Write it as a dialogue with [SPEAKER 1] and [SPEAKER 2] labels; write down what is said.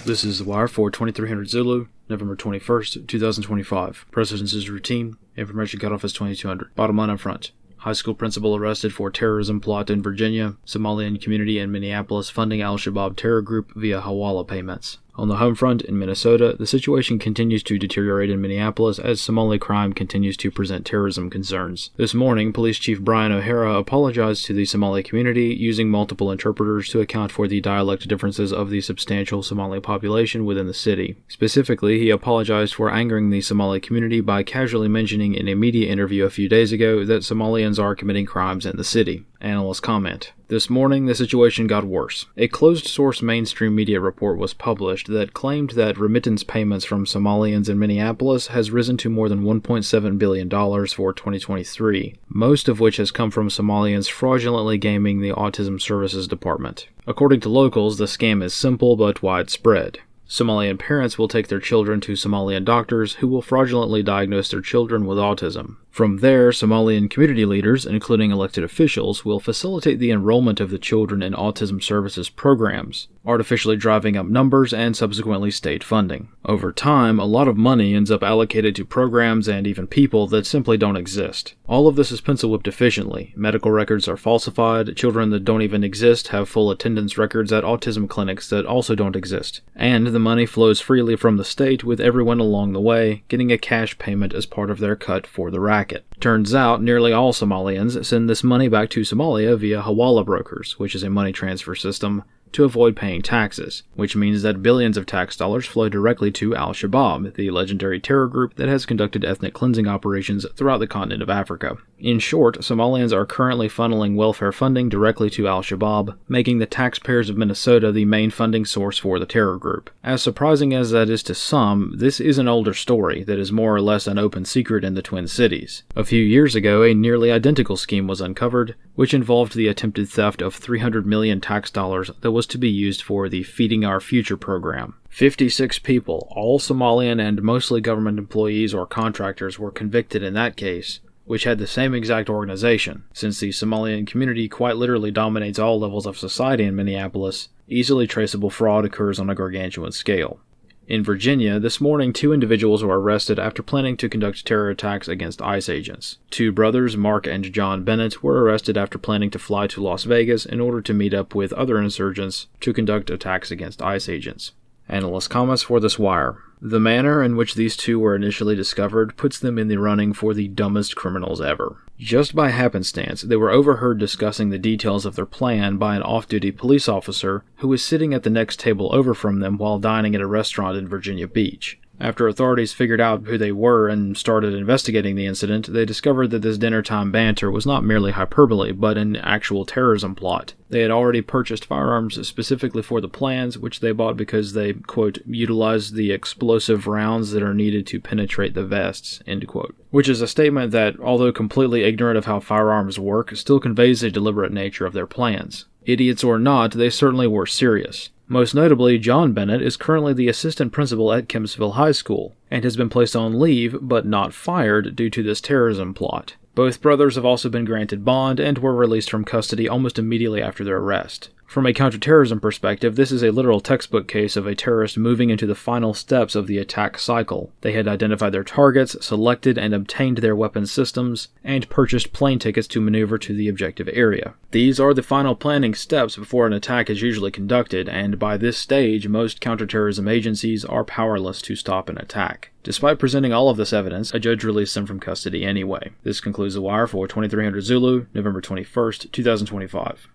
[SPEAKER 1] This is The Wire for 2300 Zulu, November 21st, 2025. Precedence is routine. Information cutoff is 2200. Bottom line up front. High school principal arrested for terrorism plot in Virginia. Somalian community in Minneapolis funding al-Shabaab terror group via hawala payments. On the home front in Minnesota, the situation continues to deteriorate in Minneapolis as Somali crime continues to present terrorism concerns. This morning, Police Chief Brian O'Hara apologized to the Somali community, using multiple interpreters to account for the dialect differences of the substantial Somali population within the city. Specifically, he apologized for angering the Somali community by casually mentioning in a media interview a few days ago that Somalians are committing crimes in the city. Analysts comment. This morning, the situation got worse. A closed-source mainstream media report was published that claimed that remittance payments from Somalians in Minneapolis has risen to more than $1.7 billion for 2023, most of which has come from Somalians fraudulently gaming the Autism Services Department. According to locals, the scam is simple but widespread. Somalian parents will take their children to Somalian doctors who will fraudulently diagnose their children with autism. From there, Somalian community leaders, including elected officials, will facilitate the enrollment of the children in autism services programs, artificially driving up numbers and subsequently state funding. Over time, a lot of money ends up allocated to programs and even people that simply don't exist. All of this is pencil-whipped efficiently. Medical records are falsified, children that don't even exist have full attendance records at autism clinics that also don't exist, and the money flows freely from the state, with everyone along the way getting a cash payment as part of their cut for the racket. Turns out, nearly all Somalians send this money back to Somalia via hawala brokers, which is a money transfer system, to avoid paying taxes, which means that billions of tax dollars flow directly to al-Shabaab, the legendary terror group that has conducted ethnic cleansing operations throughout the continent of Africa. In short, Somalians are currently funneling welfare funding directly to al-Shabaab, making the taxpayers of Minnesota the main funding source for the terror group. As surprising as that is to some, this is an older story that is more or less an open secret in the Twin Cities. A few years ago, a nearly identical scheme was uncovered, which involved the attempted theft of $300 million tax dollars that was to be used for the Feeding Our Future program. 56 people, all Somalian and mostly government employees or contractors, were convicted in that case, which had the same exact organization. Since the Somalian community quite literally dominates all levels of society in Minneapolis, easily traceable fraud occurs on a gargantuan scale. In Virginia, this morning 2 individuals were arrested after planning to conduct terror attacks against ICE agents. 2 brothers, Mark and John Bennett, were arrested after planning to fly to Las Vegas in order to meet up with other insurgents to conduct attacks against ICE agents. Analyst comments for this wire. The manner in which these 2 were initially discovered puts them in the running for the dumbest criminals ever. Just by happenstance, they were overheard discussing the details of their plan by an off-duty police officer who was sitting at the next table over from them while dining at a restaurant in Virginia Beach. After authorities figured out who they were and started investigating the incident, they discovered that this dinner-time banter was not merely hyperbole, but an actual terrorism plot. They had already purchased firearms specifically for the plans, which they bought because they, quote, utilized the explosive rounds that are needed to penetrate the vests, end quote. Which is a statement that, although completely ignorant of how firearms work, still conveys the deliberate nature of their plans. Idiots or not, they certainly were serious. Most notably, John Bennett is currently the assistant principal at Kempsville High School, and has been placed on leave, but not fired, due to this terrorism plot. Both brothers have also been granted bond and were released from custody almost immediately after their arrest. From a counterterrorism perspective, this is a literal textbook case of a terrorist moving into the final steps of the attack cycle. They had identified their targets, selected and obtained their weapons systems, and purchased plane tickets to maneuver to the objective area. These are the final planning steps before an attack is usually conducted, and by this stage, most counterterrorism agencies are powerless to stop an attack. Despite presenting all of this evidence, a judge released them from custody anyway. This concludes The Wire for 2300 Zulu, November 21st, 2025.